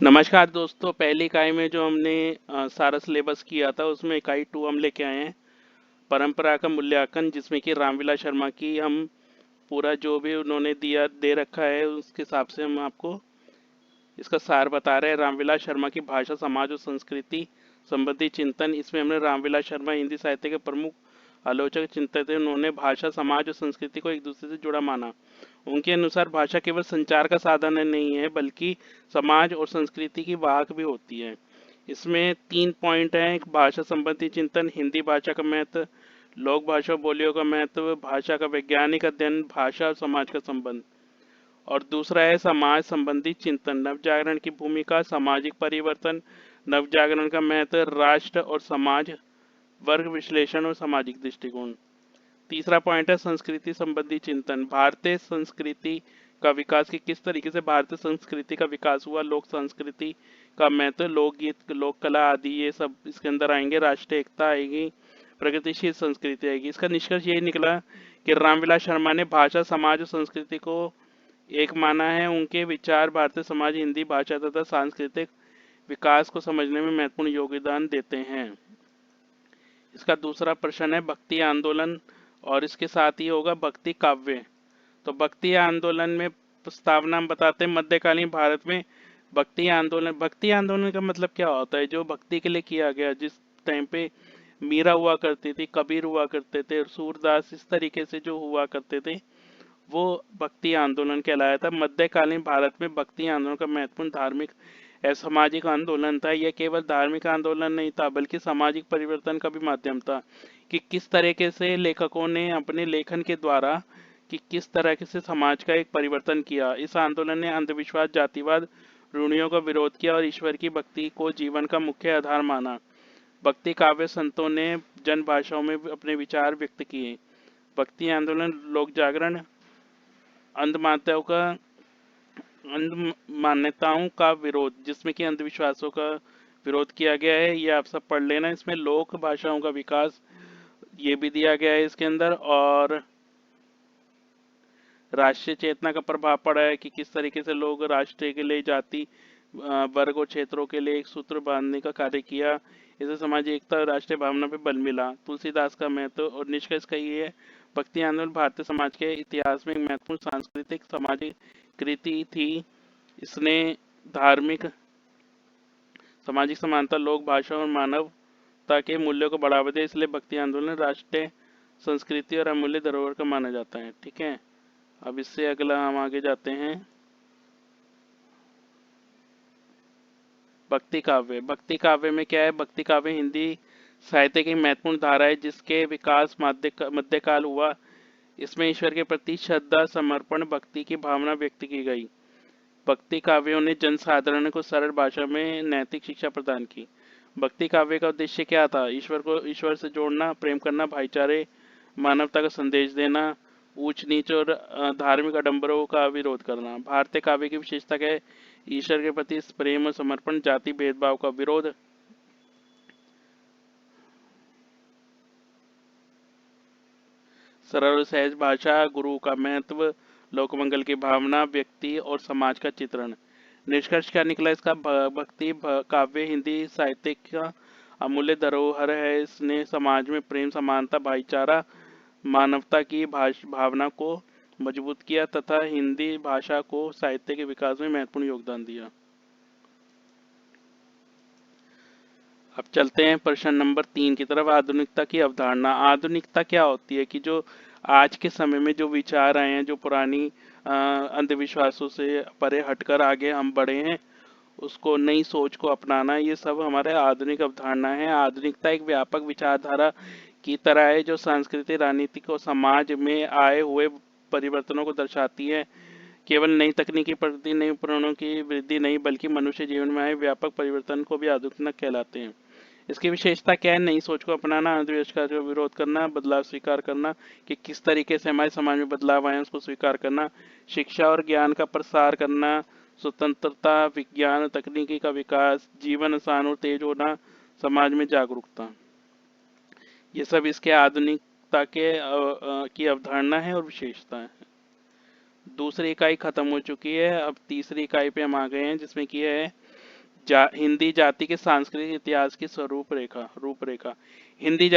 नमस्कार दोस्तों। पहली इकाई में जो हमने सारा सिलेबस किया था उसमें इकाई 2 हम लेके आए हैं, परंपरा का मूल्यांकन, जिसमें कि रामविलास शर्मा की हम पूरा जो भी उन्होंने दिया दे रखा है उसके हिसाब से हम आपको इसका सार बता रहे हैं। रामविलास शर्मा की भाषा, समाज और संस्कृति संबंधी चिंतन। इसमें हमने रामविलास शर्मा हिंदी साहित्य के प्रमुख आलोचक चिंतक थे। उन्होंने भाषा, समाज और संस्कृति को एक दूसरे से जुड़ा माना। उनके अनुसार भाषा केवल संचार का साधन नहीं है, बल्कि समाज और संस्कृति की वाहक भी होती है। इसमें 3 पॉइंट हैं। एक, भाषा संबंधी चिंतन, हिंदी भाषा का महत्व, लोक भाषा और बोलियों का महत्व, भाषा का वैज्ञानिक अध्ययन, भाषा और समाज का संबंध। और दूसरा है समाज संबंधी चिंतन, नवजागरण की भूमिका, सामाजिक परिवर्तन, नवजागरण का महत्व, राष्ट्र और समाज, वर्ग विश्लेषण और सामाजिक दृष्टिकोण। तीसरा पॉइंट है संस्कृति संबंधी चिंतन, भारतीय संस्कृति का विकास, की किस तरीके से भारतीय संस्कृति का विकास हुआ, लोक संस्कृति का महत्व, लोकगीत, लोक कला आदि ये सब इसके अंदर आएंगे। राष्ट्रीय एकता आएगी, प्रगतिशील संस्कृति आएगी। इसका निष्कर्ष यही निकला कि रामविलास शर्मा ने भाषा, समाज और संस्कृति को एक माना है। उनके विचार भारतीय समाज, हिंदी भाषा तथा सांस्कृतिक विकास को समझने में महत्वपूर्ण योगदान देते हैं। इसका दूसरा प्रश्न है भक्ति आंदोलन, और इसके साथ ही होगा भक्ति काव्य। तो भक्ति आंदोलन में प्रस्तावना हम बताते हैं। मध्यकालीन भारत में भक्ति आंदोलन का मतलब क्या होता है? जो भक्ति के लिए किया गया, जिस टाइम पे मीरा हुआ करती थी, कबीर हुआ करते थे, सूरदास, इस तरीके से जो हुआ करते थे, वो भक्ति आंदोलन कहलाया था। मध्यकालीन भारत में भक्ति आंदोलन का महत्वपूर्ण धार्मिक या सामाजिक आंदोलन था। यह केवल धार्मिक आंदोलन नहीं था, बल्कि सामाजिक परिवर्तन का भी माध्यम था, कि किस तरीके से लेखकों ने अपने लेखन के द्वारा कि किस तरह से समाज का एक परिवर्तन किया। इस आंदोलन ने अंधविश्वास, जातिवाद, रूढ़ियों का विरोध किया और ईश्वर की भक्ति को जीवन का मुख्य आधार माना। भक्ति काव्य संतों ने जन भाषाओं में अपने विचार व्यक्त किए। भक्ति आंदोलन, लोक जागरण, अंध मान्यताओं का अंध मान्यताओं का विरोध, जिसमें कि अंधविश्वासों का विरोध किया गया है, ये आप सब पढ़ लेना। इसमें लोक भाषाओं का विकास ये भी दिया गया है इसके अंदर, और राष्ट्रीय चेतना का प्रभाव पड़ा है कि किस तरीके से लोग राष्ट्र के लिए, जाति, वर्ग और क्षेत्रों के लिए एक सूत्र बांधने का कार्य किया। इससे सामाजिक एकता और राष्ट्रीय भावना पे बल मिला। तुलसीदास का महत्व और निष्कर्ष का ये है, भक्ति आंदोलन भारतीय समाज के इतिहास में एक महत्वपूर्ण सांस्कृतिक सामाजिक कृति थी। इसने धार्मिक, सामाजिक समानता, लोक भाषा और मानवता के मूल्यों को बढ़ावा दिया। इसलिए भक्ति आंदोलन राष्ट्रीय संस्कृति और अमूल्य धरोहर का माना जाता है। ठीक है, अब इससे अगला हम आगे जाते हैं। भक्ति काव्य। भक्ति काव्य में क्या है? भक्ति काव्य हिंदी साहित्य की महत्वपूर्ण धारा है, जिसके विकास मध्यकाल हुआ। इसमें ईश्वर के प्रति श्रद्धा, समर्पण, भक्ति की भावना व्यक्त की गई। भक्ति काव्यों ने जनसाधारण को सरल भाषा में नैतिक शिक्षा प्रदान की। भक्ति काव्य का उद्देश्य क्या था? ईश्वर से जोड़ना, प्रेम करना, भाईचारे, मानवता का संदेश देना, ऊंच नीच और धार्मिक आडंबरों का विरोध करना। भारतीय काव्य की विशेषता क्या है? ईश्वर के प्रति प्रेम और समर्पण, जाति भेदभाव का विरोध, सरल और सहज भाषा, गुरु का महत्व, लोकमंगल की भावना, व्यक्ति और समाज का चित्रण। निष्कर्ष क्या निकला इसका? भक्ति काव्य हिंदी साहित्य का अमूल्य धरोहर है। इसने समाज में प्रेम, समानता, भाईचारा, मानवता की भावना को मजबूत किया तथा हिंदी भाषा को साहित्य के विकास में महत्वपूर्ण योगदान दिया। अब चलते हैं प्रश्न नंबर 3 की तरफ। आधुनिकता की अवधारणा। आधुनिकता क्या होती है? कि जो आज के समय में जो विचार आए हैं, जो पुरानी अंधविश्वासों से परे हटकर आगे हम बढ़े हैं, उसको, नई सोच को अपनाना, ये सब हमारे आधुनिक अवधारणा है। आधुनिकता एक व्यापक विचारधारा की तरह है, जो सांस्कृतिक, राजनीतिक और समाज में आए हुए परिवर्तनों को दर्शाती है। केवल नई तकनीकी प्रगति, नई उपकरणों की वृद्धि नहीं, बल्कि मनुष्य जीवन में आए व्यापक परिवर्तन को भी आधुनिकता कहलाते हैं। इसकी विशेषता क्या है? नई सोच को अपनाना, अंधविश्वास का विरोध करना, बदलाव स्वीकार करना, कि किस तरीके से हमारे समाज में बदलाव आए उसको स्वीकार करना, शिक्षा और ज्ञान का प्रसार करना, स्वतंत्रता, विज्ञान और तकनीकी का विकास, जीवन आसान और तेज होना, समाज में जागरूकता, ये सब इसके आधुनिकता के की अवधारणा है और विशेषता है। दूसरी इकाई खत्म हो चुकी है, अब तीसरी इकाई पे हम आ गए हैं, जिसमें की है हिंदी जाति के सांस्कृतिक इतिहास की स्वरूपरेखा रूपरेखा। हिंदी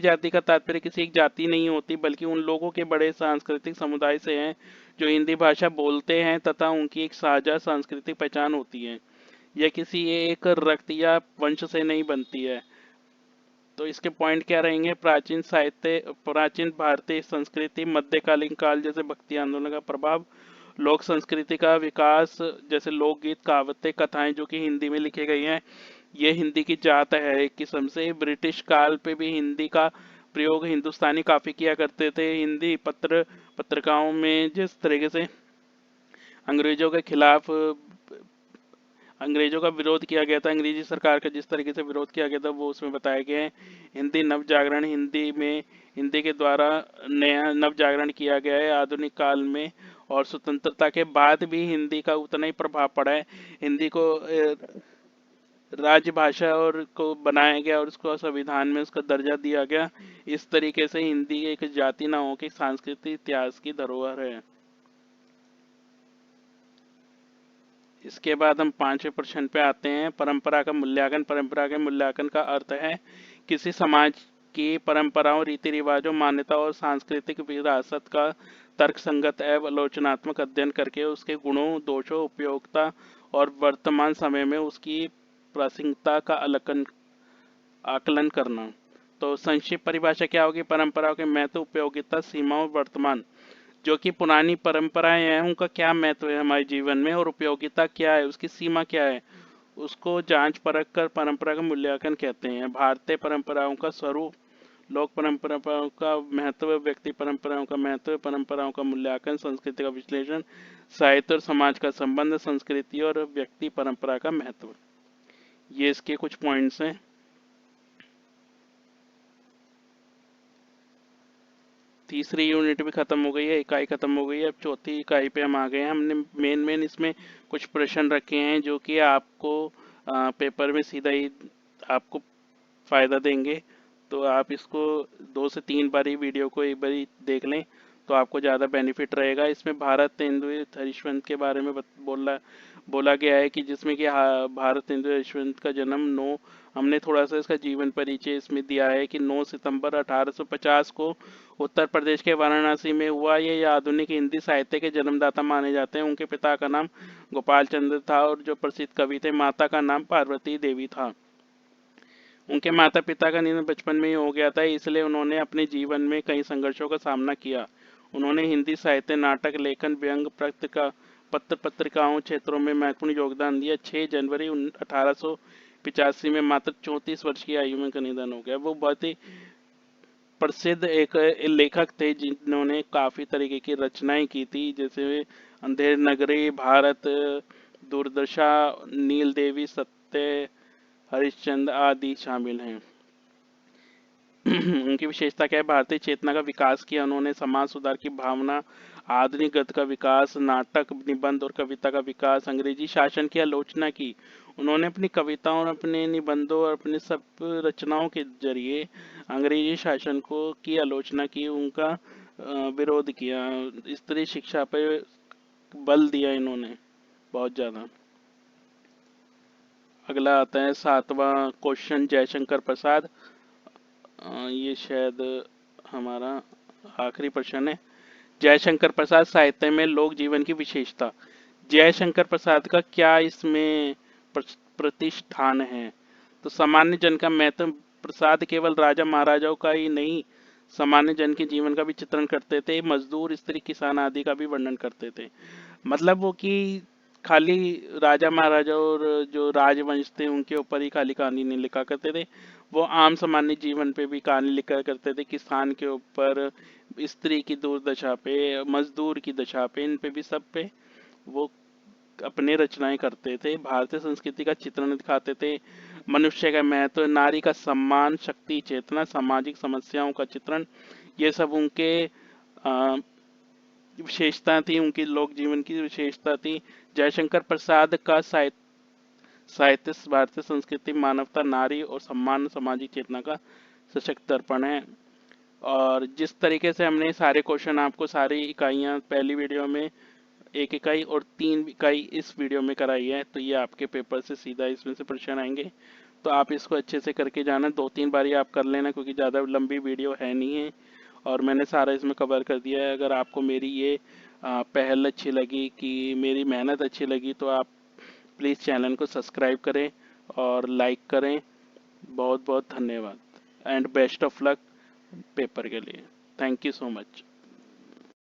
जाति का तात्पर्य किसी एक जाति नहीं होती, बल्कि उन लोगों के बड़े सांस्कृतिक समुदाय से है जो हिंदी भाषा बोलते हैं तथा उनकी एक साझा सांस्कृतिक पहचान होती है। यह किसी एक रक्त या वंश से नहीं बनती है। तो इसके पॉइंट क्या रहेंगे? प्राचीन साहित्य, प्राचीन भारतीय संस्कृति, मध्यकालीन काल जैसे भक्ति आंदोलन का प्रभाव, लोक संस्कृति का विकास जैसे लोकगीत, कहावतें, कथाएं जो कि हिंदी में लिखे गई हैं। ये हिंदी की जात है एक किस्म से। ब्रिटिश काल पे भी हिंदी का प्रयोग हिंदुस्तानी काफी किया करते थे। हिंदी पत्रिकाओं में जिस तरीके से अंग्रेजों के खिलाफ अंग्रेजों का विरोध किया गया था, अंग्रेजी सरकार का जिस तरीके से विरोध किया गया था, वो उसमें बताया गया है। हिंदी नव जागरण, हिंदी के द्वारा नया नव जागरण किया गया है आधुनिक काल में। और स्वतंत्रता के बाद भी हिंदी का उतना ही प्रभाव पड़ा है। हिंदी को राजभाषा और को बनाया गया और उसको संविधान में उसका दर्जा दिया गया। इस तरीके से हिंदी एक जाति ना हो के सांस्कृतिक इतिहास की धरोहर है। इसके बाद हम 5वें प्रश्न पे आते हैं। परंपरा का मूल्यांकन। परंपरा के मूल्यांकन का अर्थ है किसी समाज की परंपराओं, रीति रिवाजों, मान्यता और सांस्कृतिक विरासत का तर्कसंगत एवं आलोचनात्मक अध्ययन करके उसके गुणों, दोषों, उपयोगिता और वर्तमान समय में उसकी प्रासंगिकता का आकलन करना। तो संक्षिप्त परिभाषा क्या होगी? परंपराओं के महत्व, उपयोगिता, सीमा और वर्तमान। जो कि पुरानी परंपराएं हैं उनका क्या महत्व है हमारे जीवन में, और उपयोगिता क्या है, उसकी सीमा क्या है, उसको जांच परख कर परंपरा का मूल्यांकन कहते हैं। भारतीय परंपराओं का स्वरूप, लोक परंपराओं का महत्व, व्यक्ति परंपराओं का महत्व, परंपराओं का मूल्यांकन, संस्कृति का विश्लेषण, साहित्य और समाज का संबंध, संस्कृति और व्यक्ति परंपरा का महत्व। ये इसके कुछ पॉइंट्स हैं। तीसरी यूनिट भी खत्म हो गई है, इकाई खत्म हो गई है। अब चौथी इकाई पे हम आ गए हैं। हमने मेन इसमें कुछ प्रश्न रखे हैं जो कि आपको पेपर में सीधा ही आपको फायदा देंगे। तो आप इसको 2 से 3 बारी वीडियो को एक बारी देख लें तो आपको ज़्यादा बेनिफिट रहेगा। इसमें भारत तेंदुए हरिश्वंत के बारे में बोला गया है कि जिसमें कि भारत तेंदुए हरिश्वंत का जन्म 9, हमने थोड़ा सा इसका जीवन परिचय इसमें दिया है कि 9 सितंबर 1850 को उत्तर प्रदेश के वाराणसी में हुआ। ये आधुनिक हिंदी साहित्य के जन्मदाता माने जाते हैं। उनके पिता का नाम गोपाल चंद्र था और जो प्रसिद्ध कवि थे, माता का नाम पार्वती देवी था। उनके माता पिता का निधन बचपन में ही हो गया था, इसलिए उन्होंने अपने जीवन में कई संघर्षों का सामना किया। उन्होंने हिंदी साहित्य, नाटक लेखन, व्यंग, पत्रिकाओं क्षेत्रों में महत्वपूर्ण योगदान दिया। 6 जनवरी 1885 में मात्र 34 वर्ष की आयु में उनका निधन हो गया। वो बहुत ही प्रसिद्ध एक लेखक थे जिन्होंने काफी तरीके की रचनाएं की थी, जैसे अंधेर नगरी, भारत, दूरदर्शा, नील देवी, सत्य हरिश्चंद्र आदि शामिल हैं। उनकी विशेषता क्या है? भारतीय चेतना का विकास किया उन्होंने, समाज सुधार की भावना, आधुनिक गद्य का विकास, नाटक, निबंध और कविता का विकास, अंग्रेजी शासन की आलोचना की। उन्होंने अपनी कविताओं और अपने निबंधों और अपने सब रचनाओं के जरिए अंग्रेजी शासन को की आलोचना की, उनका विरोध किया। स्त्री शिक्षा पर बल दिया इन्होंने बहुत ज्यादा। अगला आता है 7वां क्वेश्चन, जयशंकर प्रसाद। ये शायद हमारा आखिरी प्रश्न है। जयशंकर प्रसाद साहित्य में लोक जीवन की विशेषता। जयशंकर प्रसाद का क्या इसमें प्रतिष्ठान है? तो सामान्य जन का महत्व। प्रसाद केवल राजा महाराजाओं का ही नहीं, सामान्य जन के जीवन का भी चित्रण करते थे। मजदूर, स्त्री, किसान आदि का भी वर्णन करते थे। मतलब वो कि खाली राजा महाराजा और जो राजवंश थे उनके ऊपर ही खाली कहानी नहीं लिखा करते थे, वो आम सामान्य जीवन पे भी कहानी लिखा करते थे। किसान के ऊपर, स्त्री की दुर्दशा पे, मजदूर की दशा पे, इन पे भी सब पे वो अपने रचनाएं करते थे। भारतीय संस्कृति का चित्रण दिखाते थे। मनुष्य का महत्व, नारी का सम्मान, शक्ति चेतना, सामाजिक समस्याओं का चित्रण, ये सब उनके विशेषता थी, उनकी लोक जीवन की विशेषता थी। जयशंकर प्रसाद का साहित्य भारतीय संस्कृति, मानवता, नारी और सम्मान, सामाजिक चेतना का सशक्त दर्पण है। और जिस तरीके से हमने सारे क्वेश्चन आपको सारी इकाइयां पहली वीडियो में एक इकाई और 3 इकाई इस वीडियो में कराई है, तो ये आपके पेपर से सीधा इसमें से प्रश्न आएंगे। तो आप इसको अच्छे से करके जाना, 2-3 बारी आप कर लेना, क्योंकि ज़्यादा लंबी वीडियो है नहीं है और मैंने सारा इसमें कवर कर दिया है। अगर आपको मेरी ये पहल अच्छी लगी, कि मेरी मेहनत अच्छी लगी, तो आप प्लीज़ चैनल को सब्सक्राइब करें और लाइक करें। बहुत बहुत धन्यवाद and best of luck paper के लिए। Thank you so much.